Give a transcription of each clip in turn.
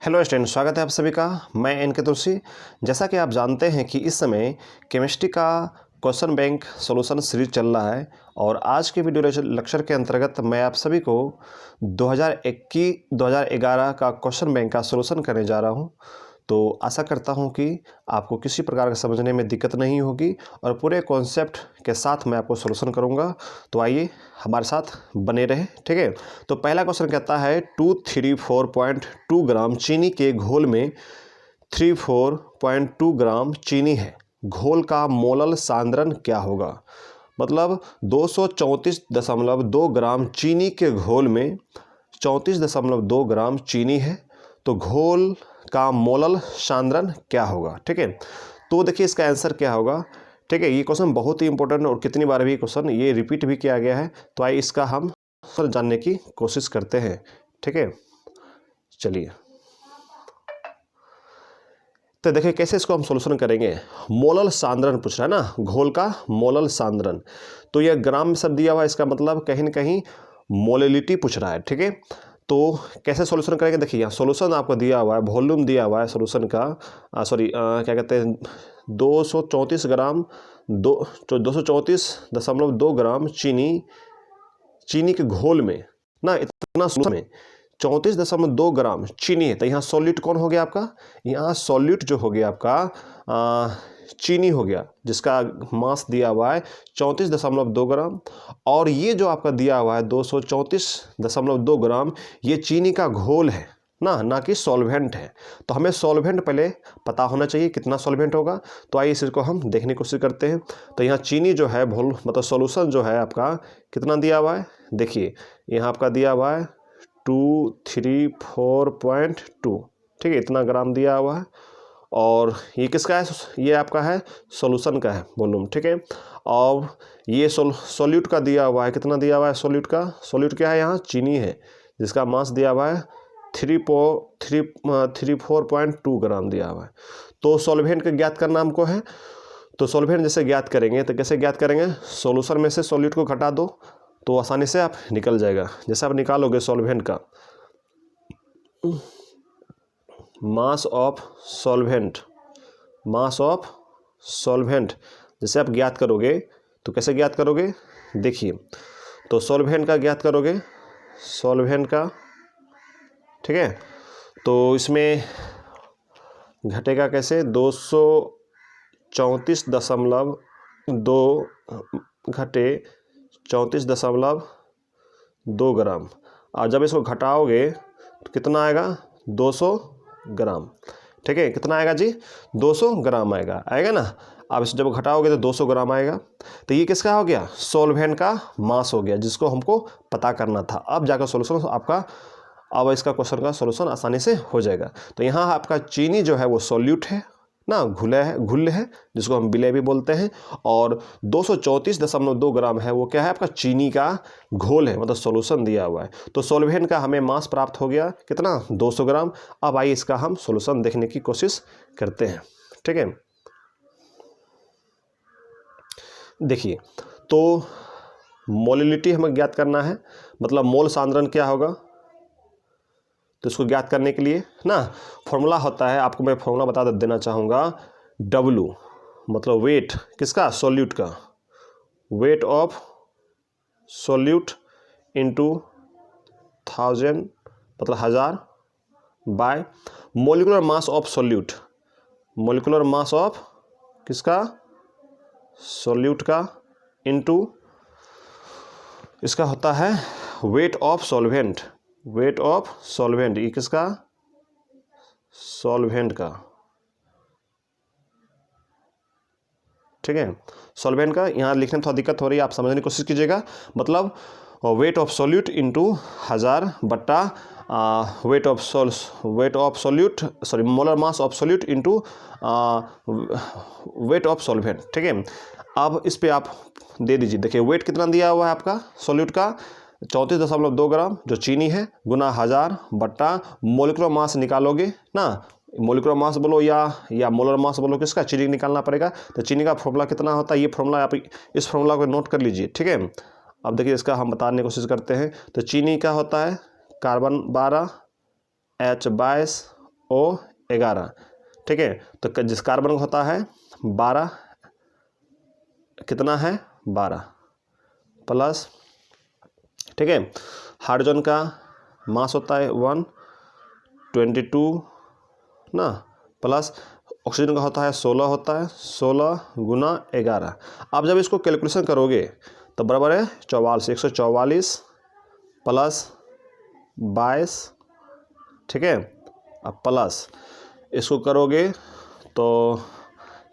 Hello student, स्वागत है आप सभी का। मैं एन.के. तुलसी। जैसा कि आप जानते हैं कि इस समय केमिस्ट्री का क्वेश्चन बैंक सॉल्यूशन सीरीज चल रहा है और आज के वीडियो लेक्चर के अंतर्गत मैं आप सभी को 2021-2011 का क्वेश्चन बैंक का सॉल्यूशन करने जा रहा हूं। तो आशा करता हूं कि आपको किसी प्रकार का समझने में दिक्कत नहीं होगी और पूरे कॉन्सेप्ट के साथ मैं आपको सॉल्यूशन करूंगा। तो आइए हमारे साथ बने रहे, ठीक है। तो पहला क्वेश्चन कहता है 234.2 ग्राम चीनी के घोल में 34.2 ग्राम चीनी है, घोल का मोलल सांद्रण क्या होगा। मतलब 234.2 ग्राम चीनी के घोल में 34.2 ग्राम चीनी है, तो घोल का मोलल सांद्रण क्या होगा, ठीक है। तो देखिए इसका आंसर क्या होगा, ठीक है। ये क्वेश्चन बहुत ही इंपॉर्टेंट और कितनी बार भी क्वेश्चन ये रिपीट भी किया गया है, तो आइए इसका हम आंसर जानने की कोशिश करते हैं, ठीक है। चलिए तो देखिए कैसे इसको हम सॉल्यूशन करेंगे। मोलल सांद्रण पूछ रहा है ना, घोल का मोलल सांद्रण। तो यह ग्राम में सब दिया हुआ है, इसका मतलब कहीं ना कहीं मोलिलिटी पूछ रहा है, ठीक है। तो कैसे सॉल्यूशन करेंगे, देखिए यहाँ सॉल्यूशन आपको दिया हुआ है, वॉल्यूम दिया हुआ है सॉल्यूशन का, क्या कहते हैं 234 ग्राम 234.2 ग्राम चीनी के घोल में ना, इतना सॉल्यूशन में 34.2 ग्राम चीनी है। तो यहाँ सॉल्यूट कौन हो गया आपका, यहाँ सॉल्यूट जो हो गया आपका चीनी हो गया, जिसका मास दिया हुआ है 34.2 ग्राम। और ये जो आपका दिया हुआ है 234.2 ग्राम, ये चीनी का घोल है ना कि सॉल्वेंट है। तो हमें सॉल्वेंट पहले पता होना चाहिए कितना सॉल्वेंट होगा। तो आइए इसको हम देखने की कोशिश करते हैं। तो यहाँ चीनी जो है मतलब सॉल्यूशन जो है आपका कितना दिया हुआ है, देखिए यहाँ आपका दिया हुआ है 234.2, ठीक है, इतना ग्राम दिया हुआ है। और ये किसका है, ये आपका है सॉल्यूशन का है वॉल्यूम, ठीक है। और ये सॉल्यूट का दिया हुआ है, कितना दिया हुआ है सॉल्यूट का, सॉल्यूट क्या है यहाँ चीनी है, जिसका मास दिया हुआ है 34.2 ग्राम दिया हुआ है। तो सॉल्वेंट का ज्ञात करना हमको है। तो सॉल्वेंट जैसे ज्ञात करेंगे तो कैसे ज्ञात करेंगे, सॉल्यूशन में से सॉल्यूट को घटा दो तो आसानी से आप निकल जाएगा। जैसे आप निकालोगे सॉल्वेंट का मास ऑफ सॉल्वेंट जैसे आप ज्ञात करोगे तो कैसे ज्ञात करोगे, देखिए तो सॉल्वेंट का ज्ञात करोगे, सॉल्वेंट का, ठीक है। तो इसमें घटेगा कैसे, 234.2 घटे 34.2 ग्राम। और जब इसको घटाओगे तो कितना आएगा 200 ग्राम, ठीक है। कितना आएगा जी, 200 ग्राम आएगा ना। अब इसे जब घटाओगे तो 200 ग्राम आएगा। तो ये किसका हो गया, सॉल्वेंट का मास हो गया, जिसको हमको पता करना था। अब जाकर सॉल्यूशन आपका, अब इसका क्वेश्चन का सॉल्यूशन आसानी से हो जाएगा। तो यहाँ आपका चीनी जो है वो सॉल्यूट है ना, घुल है, जिसको हम विलय भी बोलते हैं। और 234.2 ग्राम है वो क्या है, आपका चीनी का घोल है, मतलब सॉल्यूशन दिया हुआ है। तो सॉल्वेंट का हमें मास प्राप्त हो गया कितना, 200 ग्राम। अब आइए इसका हम सॉल्यूशन देखने की कोशिश करते हैं, ठीक है। देखिए तो मोलिलिटी हमें ज्ञात करना है, मतलब मोल सांद्रण क्या होगा। तो इसको ज्ञात करने के लिए ना फॉर्मूला होता है, आपको मैं फॉर्मूला बता देना चाहूँगा। W मतलब वेट किसका, सॉल्यूट का, वेट ऑफ सॉल्यूट इनटू 1000 मतलब 1000 bye molecular mass of solute, molecular mass of किसका, सॉल्यूट का, इनटू इसका होता है weight of solvent, weight of solvent, ये किसका, सॉल्वेंट का, ठीक है, सॉल्वेंट का। यहाँ लिखने में थोड़ा दिक्कत हो रही है, आप समझने की कोशिश कीजिएगा। मतलब वेट ऑफ सॉल्यूट इनटू 1000 बट्टा weight of solute sorry molar mass of solute into weight of solvent, ठीक है। अब इस पे आप दे दीजिए, देखिए वेट कितना दिया हुआ है आपका सॉल्यूट का 34.2 ग्राम जो चीनी है, गुना 1000 बट्टा मोलिकुलर मास निकालोगे ना, मोलिकुलर मास बोलो या मोलर मास बोलो, किसका, चीनी निकालना पड़ेगा। तो चीनी का फॉर्मूला कितना होता है, ये फॉर्मूला आप इस फॉर्मूला को नोट कर लीजिए, ठीक है। अब देखिए इसका हम बताने की कोशिश करते हैं। तो चीनी का होता है कार्बन 12 H22 NO11, ठीक है। तो जिस कार्बन का होता है 12, कितना है 12 प्लस, ठीक है। हाइड्रोजन का मास होता है 122 ना, प्लस ऑक्सीजन का होता है 16, होता है 16 गुना 11। आप जब इसको कैलकुलेशन करोगे तो बराबर है 44, 144 प्लस 22, ठीक है। अब प्लस इसको करोगे तो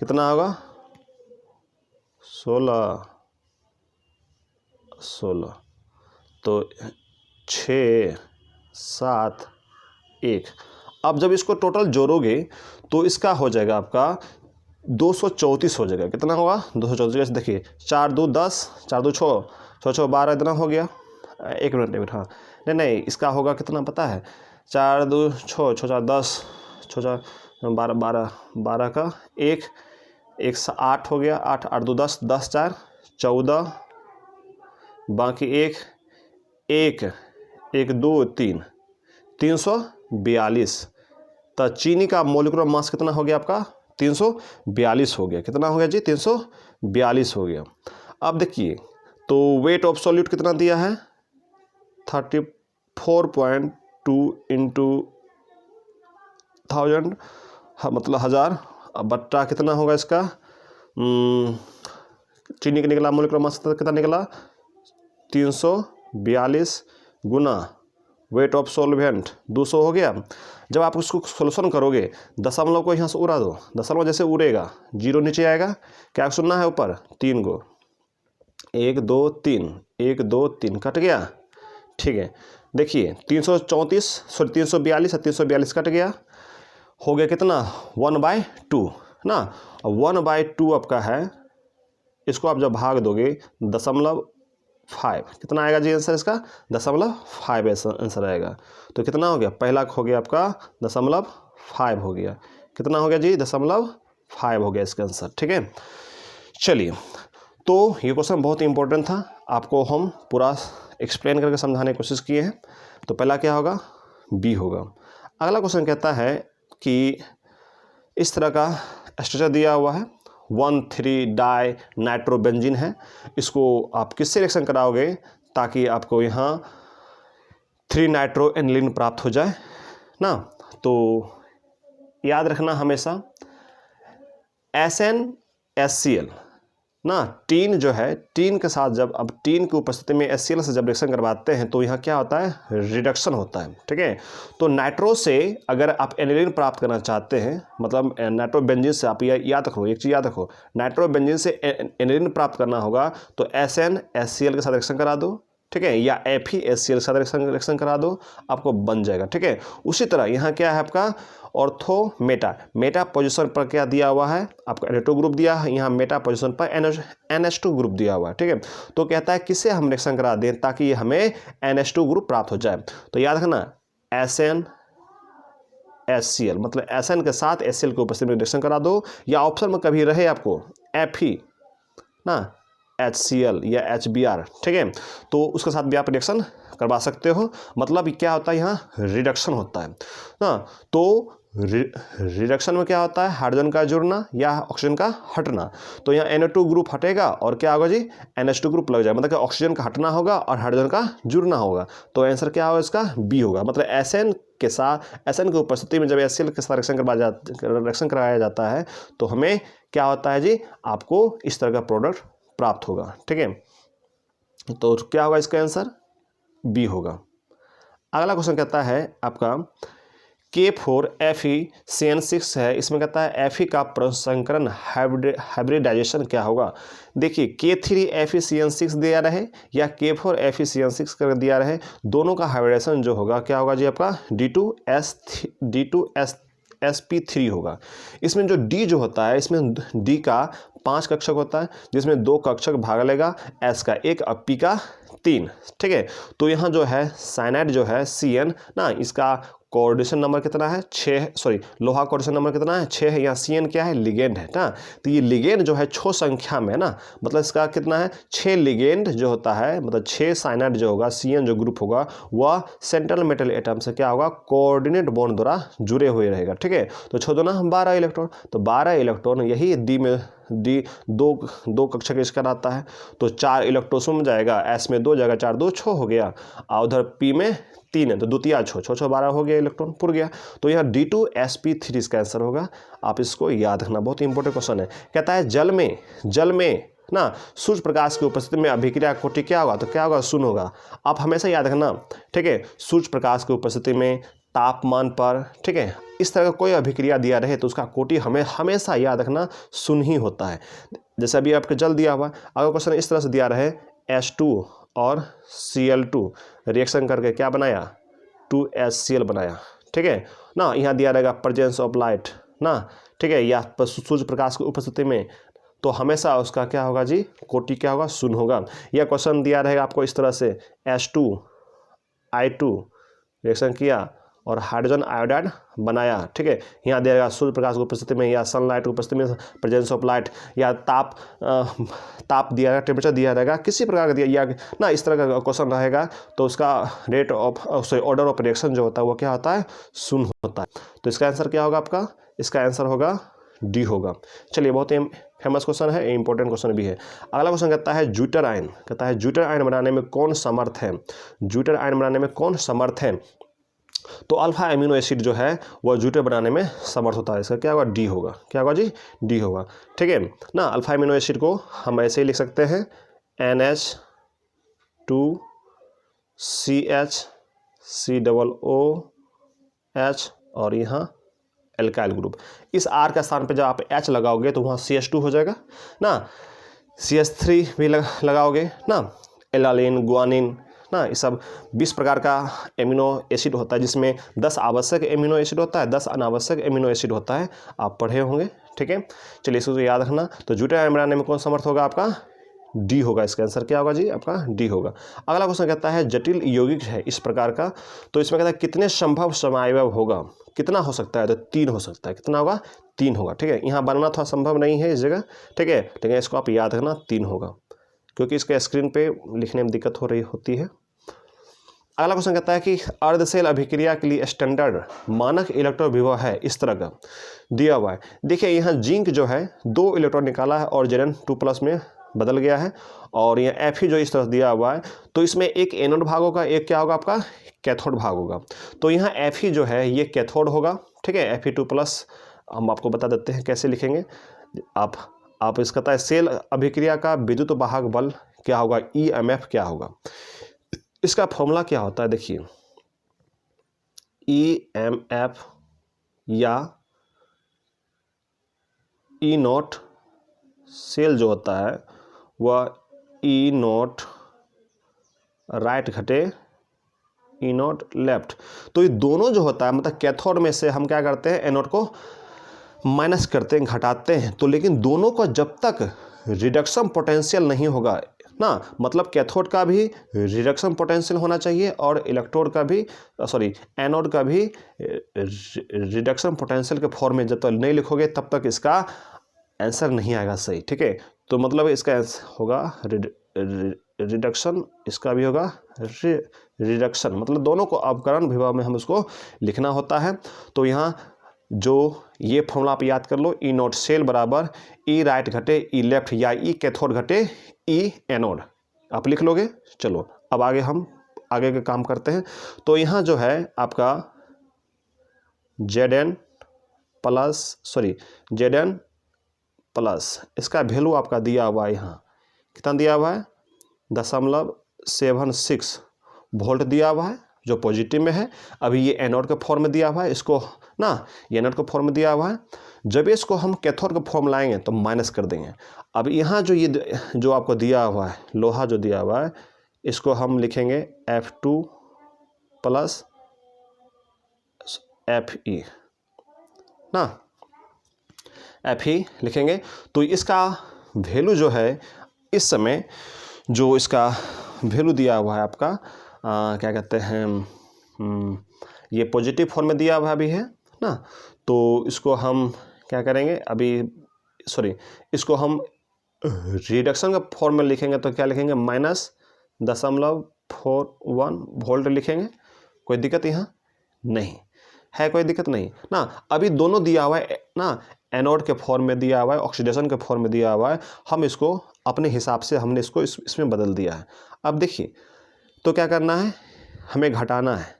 कितना होगा 16 तो 6 7 1। अब जब इसको टोटल जोड़ोगे तो इसका हो जाएगा आपका 234 हो जाएगा। कितना होगा 234। देखिए 4 2 10, 4 2 6, 6 6 12, इतना हो गया। एक मिनट, हाँ नहीं, इसका होगा कितना पता है, 4 2 6, 6 4 10, 6 4 12, 12 12 का 1 8 हो गया, 8 8 2 10, 10 4 14, बाकी 1 1 1 2 3, 342। तो चीनी का मोलिकुलर मास कितना हो गया आपका 342 हो गया। कितना हो गया जी 342 हो गया। अब देखिए तो वेट ऑफ सॉल्यूट कितना दिया है 34.2 इंटू 1000, मतलब 1000, बट्टा कितना होगा इसका, चीनी का निकला मोलिकुलर मास कितना निकला 342 गुना वेट ऑफ सॉल्वेंट 200 हो गया। जब आप उसको सोल्यूशन करोगे दशमलव को यहाँ से उड़ा दो, दशमलव जैसे उड़ेगा 0 नीचे आएगा, क्या सुनना है ऊपर 3 गो, 1 2 3, 1 2 3 कट गया, ठीक है। देखिए 342 और 342 कट गया, हो गया कितना 1/2 ना। 1/2 आपका है, इसको आप जब भाग दोगे 0.5, कितना आएगा जी आंसर इसका 0.5 आंसर आएगा। तो कितना हो गया, पहला हो गया आपका 0.5 हो गया। कितना हो गया जी 0.5 हो गया इसका आंसर, ठीक है। चलिए तो ये क्वेश्चन बहुत ही इंपॉर्टेंट था, आपको हम पूरा एक्सप्लेन करके समझाने की कोशिश किए हैं। तो पहला क्या होगा बी होगा। अगला क्वेश्चन कहता है कि इस तरह का स्ट्रक्चर दिया हुआ है 1,3 डाई नाइट्रोबेंजीन है, इसको आप किससे रिएक्शन कराओगे ताकि आपको यहाँ 3 नाइट्रो एनिलीन प्राप्त हो जाए ना। तो याद रखना हमेशा SnHCl ना, टीन जो है, टीन के साथ जब अब टीन की उपस्थिति में HCl से जब रिएक्शन करवाते हैं तो यहाँ क्या होता है रिडक्शन होता है, ठीक है। तो नाइट्रो से अगर आप एनिलीन प्राप्त करना चाहते हैं, मतलब नाइट्रोबेंजीन से आप याद रखो, एक चीज़ याद रखो, नाइट्रोबेंजीन से एनिलीन प्राप्त करना होगा तो SnHCl के साथ रिएक्शन करा दो, ठीक है, या FeHCl के साथ रिएक्शन करा दो, आपको बन जाएगा, ठीक है। उसी तरह यहाँ क्या है आपका ऑर्थो मेटा पोजीशन पर क्या दिया हुआ है आपका NH2 ग्रुप दिया है, यहाँ मेटा पोजीशन पर NH2 ग्रुप दिया हुआ है, ठीक है। तो कहता है किससे हम रिएक्शन करा दें ताकि हमें NH2 ग्रुप प्राप्त हो जाए। तो याद रखना SnHCl मतलब SN के साथ HCl के उपस्थिति में रिएक्शन करा दो, या ऑप्शन में कभी रहे आपको Fe ना HCl या HBr, ठीक है, तो उसके साथ भी आप रिएक्शन करवा सकते हो। मतलब क्या होता है यहाँ रिडक्शन होता है ना। तो रिडक्शन में क्या होता है हाइड्रोजन का जुड़ना या ऑक्सीजन का हटना। तो यहाँ NO2 ग्रुप हटेगा और क्या होगा जी NH2 ग्रुप लग जाएगा, मतलब कि ऑक्सीजन का हटना होगा और हाइड्रोजन का जुड़ना होगा। तो आंसर क्या होगा इसका बी होगा। मतलब SN के साथ SN की उपस्थिति में जब HCl के साथ रिएक्शन कराया जाता है तो हमें क्या होता है जी आपको इस तरह का प्रोडक्ट प्राप्त होगा, ठीक है। तो क्या होगा इसका आंसर बी होगा। अगला क्वेश्चन कहता है आपका K4FeCN6 है, इसमें कहता है Fe का प्रसंकरण हाइब्रिडाइजेशन क्या होगा। देखिए K3FeCN6 दिया रहे या K4FeCN6 कर दिया रहे, दोनों का हाइब्रिडाइजेशन जो होगा क्या होगा जी आपका D2sp3 होगा। इसमें जो D जो होता है, इसमें D का 5 कक्षक होता है जिसमें 2 कक्षक भाग लेगा, S का 1 और P का 3, ठीक है। तो यहाँ जो है साइनाइड जो है CN ना, इसका कोऑर्डिनेशन नंबर कितना है 6, सॉरी लोहा कोऑर्डिनेशन नंबर कितना है 6 है। यहाँ CN क्या है लिगेंड है ना, तो ये लिगेंड जो है 6 संख्या में ना, मतलब इसका कितना है 6 लिगेंड जो होता है, मतलब 6 साइनाइड जो होगा CN जो ग्रुप होगा वह सेंट्रल मेटल एटम से क्या होगा कोऑर्डिनेट बॉन्ड द्वारा जुड़े हुए रहेगा। ठीक है, तो 6 दूना 12 इलेक्ट्रॉन, तो 12 इलेक्ट्रॉन यही डी दो कक्षा इसका आता है, तो 4 इलेक्ट्रोन में जाएगा, S में 2 जाएगा, 4 2 6 हो गया, और उधर P में 3 है तो द्वितीय 6 6 6 12 हो गया, इलेक्ट्रॉन पुर गया। तो यह D2sp3 इसका आंसर होगा। आप इसको याद रखना, बहुत इंपॉर्टेंट क्वेश्चन है। कहता है जल में ना सूर्य प्रकाश की उपस्थिति में अभिक्रिया कोटि क्या होगा, तो क्या होगा शून्य होगा। आप हमेशा याद रखना, ठीक है, सूर्य प्रकाश की उपस्थिति में तापमान पर, ठीक है, इस तरह का कोई अभिक्रिया दिया रहे तो उसका कोटि हमें हमेशा याद रखना शून्य ही होता है। जैसे अभी आपके जल दिया हुआ, अगर क्वेश्चन इस तरह से दिया रहे H2 और Cl2 रिएक्शन करके क्या बनाया 2HCl बनाया, ठीक है ना। यहाँ दिया रहेगा प्रेजेंस ऑफ लाइट ना, ठीक है, या सूर्य प्रकाश की उपस्थिति में, तो हमेशा उसका क्या होगा जी कोटि क्या होगा शून्य होगा। यह क्वेश्चन दिया रहेगा आपको इस तरह से H2I2 रिएक्शन किया और हाइड्रोजन आयोडाइड बनाया, ठीक है। यहाँ दिया जाएगा सूर्य प्रकाश की उपस्थिति में या सनलाइट की उपस्थिति में प्रेजेंस ऑफ लाइट, या ताप दिया रहेगा, टेम्परेचर दिया रहेगा, किसी प्रकार का दिया या ना, इस तरह का क्वेश्चन रहेगा तो उसका rate of order of reaction जो होता है वो क्या होता है शून्य होता है। तो इसका आंसर क्या होगा आपका, इसका आंसर होगा डी होगा। चलिए, बहुत ही फेमस क्वेश्चन है, इंपॉर्टेंट क्वेश्चन भी है। अगला क्वेश्चन कहता है ज्यूटर आयन, कहता है ज्यूटर आयन बनाने में कौन समर्थ है, ज्यूटर आयन बनाने में कौन समर्थ है। तो अल्फा एमिनो एसिड जो है वह ज्यूटर बनाने में समर्थ होता है, इसका क्या होगा डी होगा, क्या होगा जी डी होगा, ठीक है ना। अल्फा एमिनो एसिड को हम ऐसे ही लिख सकते हैं NH2CH और यहाँ एल्काइल ग्रुप। इस R के स्थान पे जब आप H लगाओगे तो वहाँ CH2 हो जाएगा ना, CH3 भी लगाओगे ना, एलानिन गुआनिन ना, ये सब 20 प्रकार का एमिनो एसिड होता है, जिसमें 10 आवश्यक एमिनो एसिड होता है, 10 अनावश्यक एमिनो एसिड होता है, आप पढ़े होंगे, ठीक है। चलिए इसको याद रखना। तो ज्यूटर आयन बनाने में कौन समर्थ होगा, आपका डी होगा, इसका आंसर क्या होगा जी आपका डी होगा। अगला क्वेश्चन कहता है जटिल यौगिक है इस प्रकार का, तो इसमें कहता है कितने संभव समावयव होगा, कितना हो सकता है, तो 3 हो सकता है, कितना होगा 3 होगा, ठीक है। यहाँ बनाना थोड़ा संभव नहीं है इस जगह, ठीक है, लेकिन इसको आप याद रखना 3 होगा, क्योंकि इसके स्क्रीन पे लिखने में दिक्कत हो रही होती है। अगला क्वेश्चन कहता है कि अर्धसेल अभिक्रिया के लिए स्टैंडर्ड मानक इलेक्ट्रॉन विभव है इस तरह का दिया हुआ है। देखिए यहाँ जिंक जो है 2 इलेक्ट्रॉन निकाला है और Zn 2+ में बदल गया है, और यहाँ Fe जो इस तरह दिया हुआ है, तो इसमें एक एनोड भाग होगा, एक क्या होगा आपका कैथोड भाग होगा। तो यहाँ Fe जो है ये कैथोड होगा, ठीक है, Fe2+। हम आपको बता देते हैं कैसे लिखेंगे। आप इसका कहता है सेल अभिक्रिया का विद्युत वाहक बल क्या होगा, EMF क्या होगा। इसका फॉर्मूला क्या होता है, देखिए EMF या E0 सेल जो होता है वह E0 राइट घटे E0 लेफ्ट। तो ये दोनों जो होता है, मतलब कैथोड में से हम क्या करते हैं एनोड को माइनस करते हैं, घटाते हैं, तो लेकिन दोनों का जब तक रिडक्शन पोटेंशियल नहीं होगा ना, मतलब कैथोड का भी रिडक्शन पोटेंशियल होना चाहिए और इलेक्ट्रोड का भी एनोड का भी रिडक्शन पोटेंशियल के फॉर्म में जब तक नहीं लिखोगे तब तक इसका आंसर नहीं आएगा सही, ठीक है। तो मतलब इसका आंसर होगा रिडक्शन, इसका भी होगा रिडक्शन, मतलब दोनों को अवकरण विभव में हम उसको लिखना होता है। तो यहाँ जो ये फॉर्मूला आप याद कर लो, E0 सेल बराबर E राइट घटे E लेफ्ट, या E कैथोड घटे E एनोड, आप लिख लोगे। चलो अब हम आगे के काम करते हैं। तो यहाँ जो है आपका Zn प्लस इसका वैल्यू आपका दिया हुआ है, यहाँ कितना दिया हुआ है 0.76 वोल्ट दिया हुआ है जो पॉजिटिव में है। अभी ये एनोड के फॉर्म में दिया हुआ है, इसको ना ये एनोड के फॉर्म में दिया हुआ है। जब इसको हम कैथोड के फॉर्म लाएंगे तो माइनस कर देंगे। अब यहाँ जो ये जो आपको दिया हुआ है लोहा जो दिया हुआ है, इसको हम लिखेंगे F2 + Fe ना, Fe लिखेंगे। तो इसका वैल्यू जो है इस समय जो इसका वैल्यू दिया हुआ है आपका क्या कहते हैं, ये पॉजिटिव फॉर्म में दिया हुआ भी है ना, तो इसको हम क्या करेंगे अभी, सॉरी, इसको हम रिडक्शन का फॉर्म में लिखेंगे तो क्या लिखेंगे, -0.41 वोल्ट लिखेंगे। कोई दिक्कत यहाँ नहीं है, कोई दिक्कत नहीं ना। अभी दोनों दिया हुआ है ना, एनोड के फॉर्म में दिया हुआ है, ऑक्सीडेशन के फॉर्म में दिया हुआ है, हम इसको अपने हिसाब से हमने इसको इसमें बदल दिया है। अब देखिए तो क्या करना है, हमें घटाना है,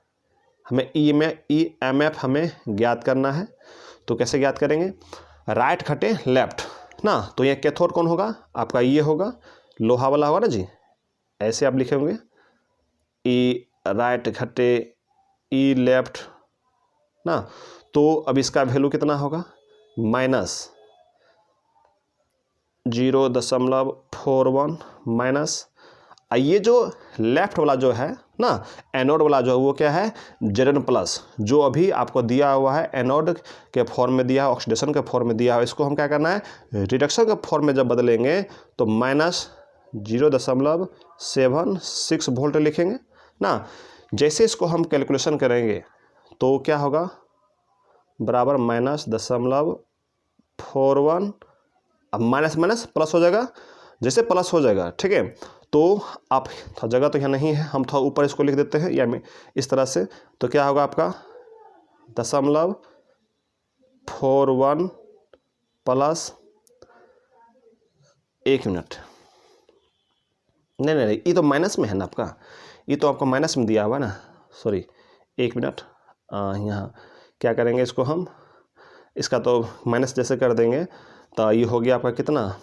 हमें EMF हमें ज्ञात करना है। तो कैसे ज्ञात करेंगे, राइट घटे लेफ्ट ना, तो ये कैथोड कौन होगा आपका, ये होगा, लोहा वाला होगा ना जी, ऐसे आप लिखे होंगे, E राइट घटे E लेफ्ट ना। तो अब इसका वैल्यू कितना होगा, -0.41 माइनस, ये जो लेफ्ट वाला जो है ना, एनोड वाला जो है वो क्या है, Zn+, जो अभी आपको दिया हुआ है एनोड के फॉर्म में दिया है, ऑक्सीडेशन के फॉर्म में दिया है, इसको हम क्या करना है, रिडक्शन के फॉर्म में जब बदलेंगे तो -0.76 वोल्ट लिखेंगे ना। जैसे इसको हम कैलकुलेशन करेंगे तो क्या होगा, बराबर -0.41, अब माइनस माइनस प्लस हो जाएगा, जैसे प्लस हो जाएगा, ठीक है। तो आप जगह तो यहाँ नहीं है, हम थोड़ा ऊपर इसको लिख देते हैं या इस तरह से, तो क्या होगा आपका 0.41 प्लस 1 मिनट, नहीं, ये तो माइनस में है ना आपका, ये तो आपको माइनस में दिया हुआ ना, सॉरी 1 मिनट, यहाँ क्या करेंगे, इसको हम इसका तो माइनस जैसे कर देंगे तो ये हो गया आपका कितना,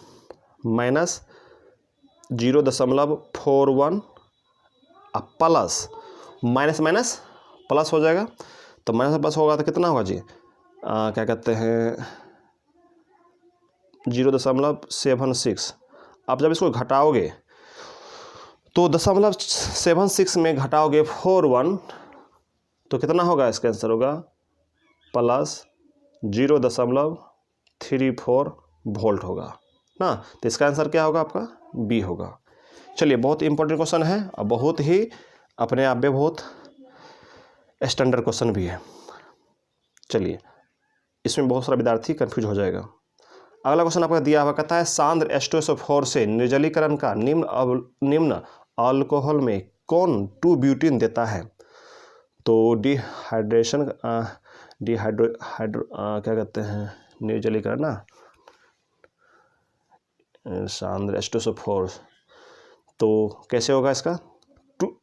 -0.41 प्लस माइनस माइनस प्लस हो जाएगा, तो माइनस प्लस होगा तो कितना होगा जी, क्या कहते हैं 0.76। आप जब इसको घटाओगे तो 0.76 में घटाओगे 41 तो कितना होगा, इसका आंसर होगा प्लस 0.34 वोल्ट होगा ना। तो इसका आंसर क्या होगा आपका, बी होगा। चलिए, बहुत इंपॉर्टेंट क्वेश्चन है और बहुत ही अपने आप में बहुत स्टैंडर्ड क्वेश्चन भी है। चलिए, इसमें बहुत सारा विद्यार्थी कंफ्यूज हो जाएगा। अगला क्वेश्चन आपका दिया हुआ, कहता है सांद्र H2SO4 से निर्जलीकरण का निम्न अल्कोहल में कौन 2-ब्यूटीन देता है। तो डिहाइड्रेशन क्या कहते हैं, निर्जलीकरण ना, सांद्र H2SO4, तो कैसे होगा इसका,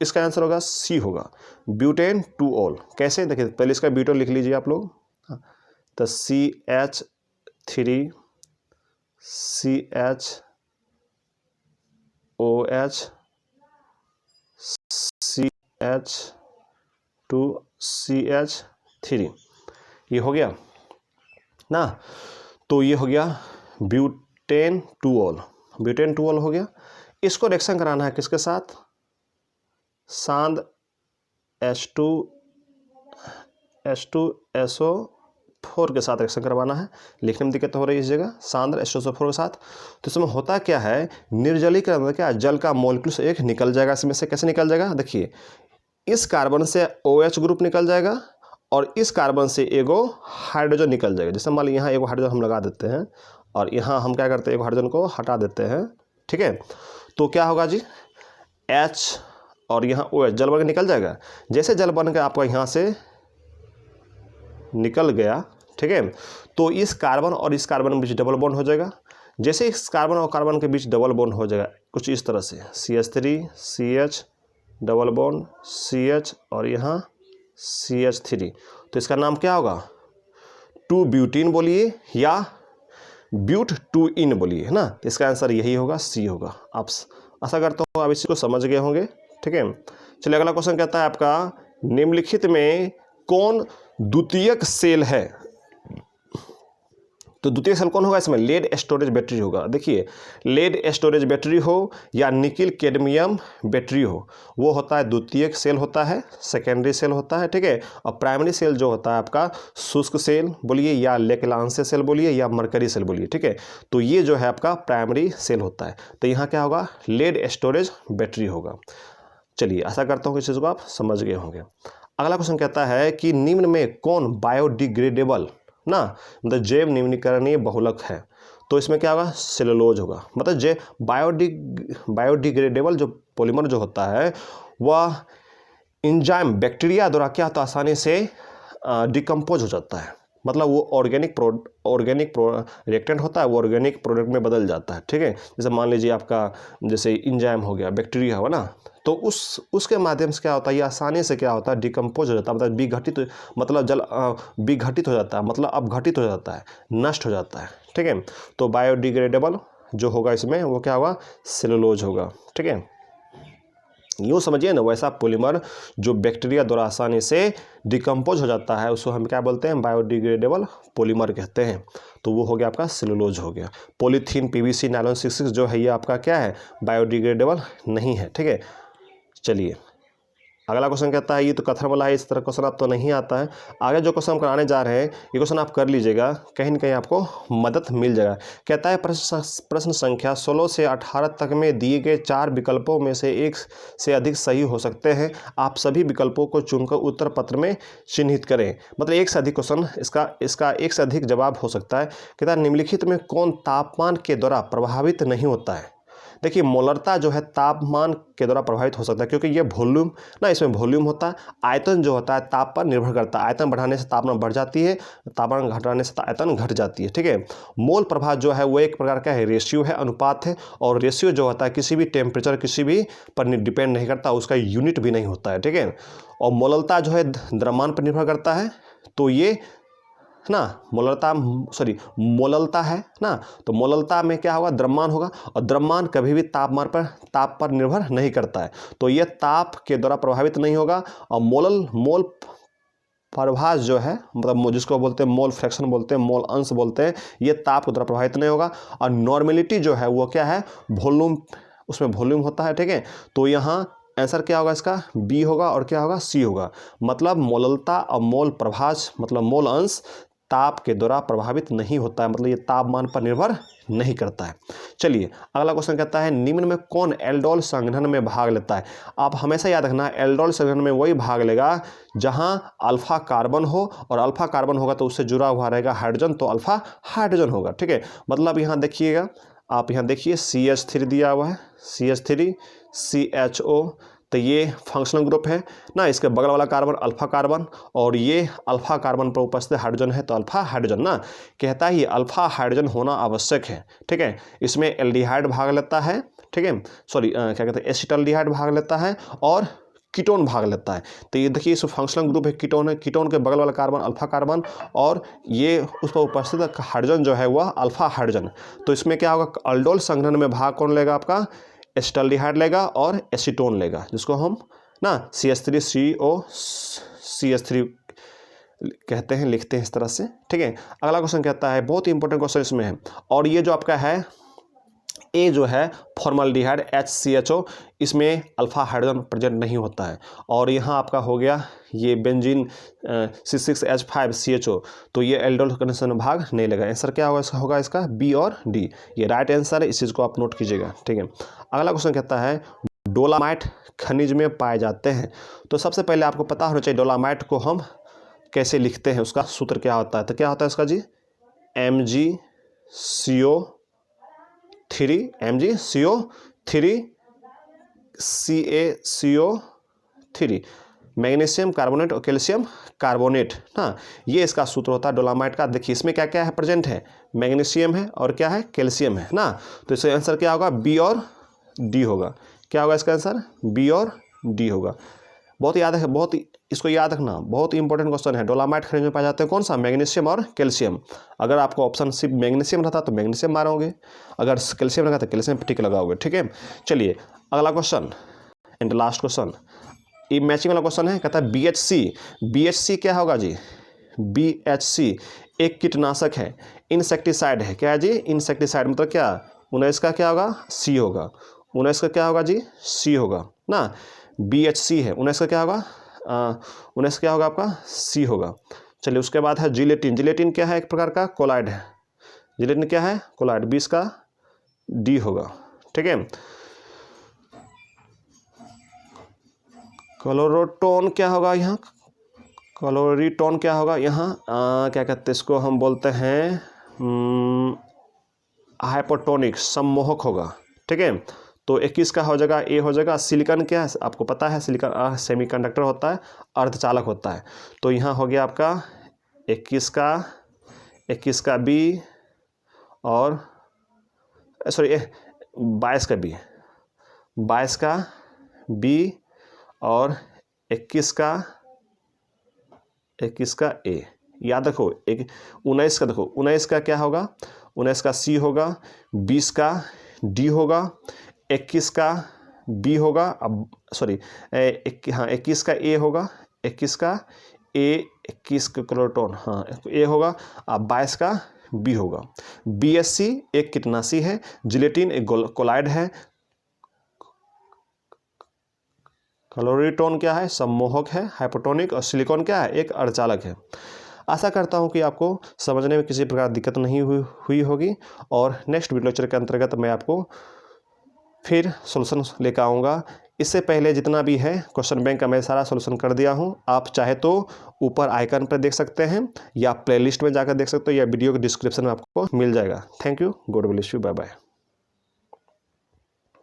इसका आंसर होगा सी होगा, ब्यूटेन 2ऑल। कैसे, देखिए पहले इसका ब्यूटेन लिख लीजिए आप लोग, तो CH3 CHOH CH2 CH3, ये हो गया ना। तो ये हो गया ब्यूटेन 2ऑल, ब्यूटेन 2ऑल हो गया। इसको रिएक्शन कराना है किसके साथ, सांद्र H2SO4 के साथ रिएक्शन करवाना है। लिखने में दिक्कत हो रही है इस जगह, सांद्र H2SO4 के साथ। तो इसमें होता क्या है, निर्जलीकरण में क्या, जल का मॉलिक्यूल एक निकल जाएगा इसमें से। कैसे निकल जाएगा, देखिए इस कार्बन से OH ग्रुप निकल जाएगा और इस कार्बन से एगो हाइड्रोजन निकल जाएगा। जैसे मान लीजिए यहाँ एगो हाइड्रोजन हम लगा देते हैं और यहाँ हम क्या करते हैं, एगो हाइड्रोजन को हटा देते हैं, ठीक है। तो क्या होगा जी, H और यहाँ OH जल बन के निकल जाएगा। जैसे जल बन के आपका यहाँ से निकल गया, ठीक है, तो इस कार्बन और इस कार्बन के बीच डबल बॉन्ड हो जाएगा। जैसे इस कार्बन और कार्बन के बीच डबल बॉन्ड हो जाएगा कुछ इस तरह से, CH3 CH double bond CH और यहाँ CH3, तो इसका नाम क्या होगा, 2-ब्यूटीन बोलिए या ब्यूट 2-इन बोलिए, है ना। तो इसका आंसर यही होगा, सी होगा। आप आशा करता हूँ आप इसी को समझ गए होंगे, ठीक है। चलिए, अगला क्वेश्चन कहता है आपका, निम्नलिखित में कौन द्वितीयक सेल है। तो द्वितीय सेल कौन होगा इसमें, लेड स्टोरेज बैटरी होगा। देखिए, लेड स्टोरेज बैटरी हो या निकिल कैडमियम बैटरी हो, वो होता है द्वितीयक सेल होता है, सेकेंडरी सेल होता है, ठीक है। और प्राइमरी सेल जो होता है आपका शुष्क सेल बोलिए या लेकलांसे सेल बोलिए या मरकरी सेल बोलिए, ठीक है। तो ये जो है आपका प्राइमरी सेल होता है। तो यहाँ क्या होगा, लेड स्टोरेज बैटरी होगा। चलिए, आशा करता हूँ कि इस चीज़ को आप समझ गए होंगे। अगला क्वेश्चन कहता है कि निम्न में कौन बायोडिग्रेडेबल, ना मतलब जैव निम्नीकरणीय बहुलक है, तो इसमें क्या होगा, सेलुलोज होगा। मतलब बायोडिग्रेडेबल जो पॉलीमर जो होता है वह एंजाइम बैक्टीरिया द्वारा क्या होता है, आसानी से डिकम्पोज हो जाता है। मतलब वो ऑर्गेनिक रिएक्टेंट होता है, वो ऑर्गेनिक प्रोडक्ट में बदल जाता है। ठीक है, जैसे मान लीजिए आपका जैसे एंजाइम हो गया, बैक्टीरिया हुआ ना, तो उसके माध्यम से क्या होता है, ये आसानी से क्या होता है, डिकम्पोज हो जाता है। मतलब विघटित हो जाता है, मतलब अपघटित हो जाता है, नष्ट हो जाता है। ठीक है, तो बायोडिग्रेडेबल जो होगा इसमें वो क्या होगा, सेलुलोज होगा। ठीक है, यूँ समझिए ना, वैसा पॉलीमर जो बैक्टीरिया द्वारा आसानी से डिकम्पोज हो जाता है उसको हम क्या बोलते हैं, बायोडिग्रेडेबल पॉलीमर कहते हैं। तो वो हो गया आपका सेलुलोज हो गया। पॉलीथीन, पीवीसी, नायलॉन 66 जो है ये आपका क्या है, बायोडिग्रेडेबल नहीं है। ठीक है, चलिए अगला क्वेश्चन कहता है, ये तो कथन वाला है, इस तरह क्वेश्चन आप तो नहीं आता है। आगे जो क्वेश्चन हम कराने जा रहे हैं ये क्वेश्चन आप कर लीजिएगा, कहीं ना कहीं आपको मदद मिल जाएगा। कहता है प्रश्न संख्या 16 से 18 तक में दिए गए 4 विकल्पों में से एक से अधिक सही हो सकते हैं। आप सभी विकल्पों को चुनकर उत्तर पत्र में चिन्हित करें। मतलब एक से अधिक क्वेश्चन, इसका एक से अधिक जवाब हो सकता है। कहता है निम्नलिखित में कौन तापमान के द्वारा प्रभावित नहीं होता है। देखिए मोलरता जो है तापमान के द्वारा प्रभावित हो सकता है, क्योंकि ये वॉल्यूम ना, इसमें वॉल्यूम होता है। आयतन जो होता है ताप पर निर्भर करता है, आयतन बढ़ाने से तापमान बढ़ जाती है, तापमान घटाने से आयतन घट जाती है। ठीक है, मोल प्रभाव जो है वो एक प्रकार का है, रेशियो है, अनुपात है। और रेशियो जो होता है किसी भी टेम्परेचर किसी भी पर डिपेंड नहीं करता, उसका यूनिट भी नहीं होता है। ठीक है, और मोलरता जो है द्रव्यमान पर निर्भर करता है, तो ये ना मोललता है ना, तो मोललता में क्या होगा, द्रव्यमान होगा। और द्रव्यमान कभी भी ताप पर निर्भर नहीं करता है, तो यह ताप के द्वारा प्रभावित नहीं होगा। और मोल प्रभाव जो है, मतलब जिसको बोलते हैं मोल फ्रैक्शन बोलते हैं, मोल अंश बोलते हैं, ये ताप के द्वारा प्रभावित नहीं होगा। और नॉर्मेलिटी जो है वो क्या है, वॉल्यूम, उसमें वॉल्यूम होता है। ठीक है, तो यहाँ आंसर क्या होगा इसका, बी होगा। और क्या होगा, सी होगा। मतलब मोललता और मोल प्रभाव मतलब मोल अंश ताप के द्वारा प्रभावित नहीं होता है, मतलब ये तापमान पर निर्भर नहीं करता है। चलिए अगला क्वेश्चन कहता है निम्न में कौन एल्डोल संघनन में भाग लेता है। आप हमेशा याद रखना, एल्डोल संघनन में वही भाग लेगा जहां अल्फा कार्बन हो, और अल्फा कार्बन होगा तो उससे जुड़ा हुआ रहेगा हाइड्रोजन, तो अल्फा हाइड्रोजन होगा। ठीक है, मतलब यहाँ देखिएगा, आप यहाँ देखिए CH3 दिया हुआ है, CH3 CHO, तो ये फंक्शनल ग्रुप है ना। इसके बगल वाला कार्बन अल्फा कार्बन, और ये अल्फा कार्बन पर उपस्थित हाइड्रोजन है, तो अल्फा हाइड्रोजन ना। कहता है ये अल्फा हाइड्रोजन होना आवश्यक है। ठीक है, इसमें एल्डिहाइड भाग लेता है, ठीक है, क्या कहते हैं, एसिटाल्डिहाइड भाग लेता है, और कीटोन भाग लेता है। तो ये देखिए इस फंक्शनल ग्रुप है, कीटोन है, कीटोन के बगल वाला कार्बन अल्फा कार्बन, और ये उस पर उपस्थित हाइड्रोजन जो है वह अल्फा हाइड्रोजन। तो इसमें क्या होगा, एल्डोल संघनन में भाग कौन लेगा, आपका एसिटाल्डिहाइड लेगा और एसीटोन लेगा, जिसको हम ना CH3CO CH3 कहते हैं, लिखते हैं इस तरह से। ठीक है, अगला क्वेश्चन कहता है, बहुत ही इंपॉर्टेंट क्वेश्चन इसमें है, और ये जो आपका है ए जो है फॉर्मल्डिहाइड HCHO, इसमें अल्फा हाइड्रोजन प्रेजेंट नहीं होता है। और यहाँ आपका हो गया ये बेंजीन C6H5CHO, तो ये एल्डोल कंडीशन में भाग नहीं लगा। आंसर क्या होगा इसका बी और डी, ये राइट आंसर है, इस चीज़ को आप नोट कीजिएगा। ठीक है, अगला क्वेश्चन कहता है डोलामाइट खनिज में पाए जाते हैं। तो सबसे पहले आपको पता होना चाहिए डोलामाइट को हम कैसे लिखते हैं, उसका सूत्र क्या होता है। तो क्या होता है इसका जी, MgCO3 CaCO3, मैग्नीशियम कार्बोनेट और कैल्शियम कार्बोनेट ना, ये इसका सूत्र होता है डोलामाइट का। देखिए इसमें क्या क्या है प्रेजेंट है, मैग्नीशियम है और क्या है, कैल्शियम है ना। तो इसका आंसर क्या होगा, बी और डी होगा। क्या होगा इसका आंसर, बी और डी होगा। बहुत याद है, इसको याद रखना, बहुत इंपॉर्टेंट क्वेश्चन है। डोलामाइट खनिज में पाए जाते हैं कौन सा, मैग्नीशियम और कैल्शियम। अगर आपको ऑप्शन सिर्फ मैग्नीशियम रहता तो मैग्नीशियम मारोगे, अगर कैल्शियम लगा तो कैल्शियम टिक लगाओगे। ठीक है, चलिए अगला क्वेश्चन एंड लास्ट क्वेश्चन, ये मैचिंग वाला क्वेश्चन है। कहता है BHC क्या होगा जी, BHC एक कीटनाशक है, इंसेक्टिसाइड है। क्या है जी, इंसेक्टिसाइड मतलब क्या, 19 का क्या होगा, सी होगा। 19 का क्या होगा जी, सी होगा ना। BHC है, 19 का क्या होगा, 19 क्या होगा आपका, सी होगा। चलिए उसके बाद है जिलेटिन क्या है, एक प्रकार का कोलाइड है। जिलेटिन क्या है, कोलाइड, 20 का डी होगा। ठीक है, क्लोरोटोन क्या होगा यहाँ, क्लोरीटोन क्या होगा यहाँ, क्या कहते हैं इसको, हम बोलते हैं हाइपोटोनिक, सम्मोहक होगा। ठीक है, तो 21 का हो जाएगा, ए हो जाएगा। सिलिकॉन क्या है, आपको पता है सिलिकॉन सेमीकंडक्टर होता है, अर्धचालक होता है। तो यहाँ हो गया आपका 21 का बी और सॉरी 22 का बी, 22 का बी और 21 का ए। याद रखो, 19 का देखो, 19 का क्या होगा, 19 का सी होगा, 20 का डी होगा, 21 का बी होगा, अब सॉरी 21 का ए होगा, 21 का ए, 21 का क्लोरोटोन, हाँ ए होगा, अब 22 का बी होगा। BSC एक कीटनाशी है, जिलेटिन एक कोलाइड है, क्लोरीटोन क्या है, सम्मोहक है, हाइपोटोनिक, और सिलिकॉन क्या है, एक अर्धचालक है। आशा करता हूं कि आपको समझने में किसी प्रकार दिक्कत नहीं हुई होगी, और नेक्स्ट वीडियो लेक्चर के अंतर्गत मैं आपको फिर सॉल्यूशन लेकर आऊँगा। इससे पहले जितना भी है क्वेश्चन बैंक का मैं सारा सॉल्यूशन कर दिया हूं। आप चाहे तो ऊपर आइकन पर देख सकते हैं, या प्लेलिस्ट में जाकर देख सकते हो, या वीडियो के डिस्क्रिप्शन में आपको मिल जाएगा। Thank you, god bless you, bye bye.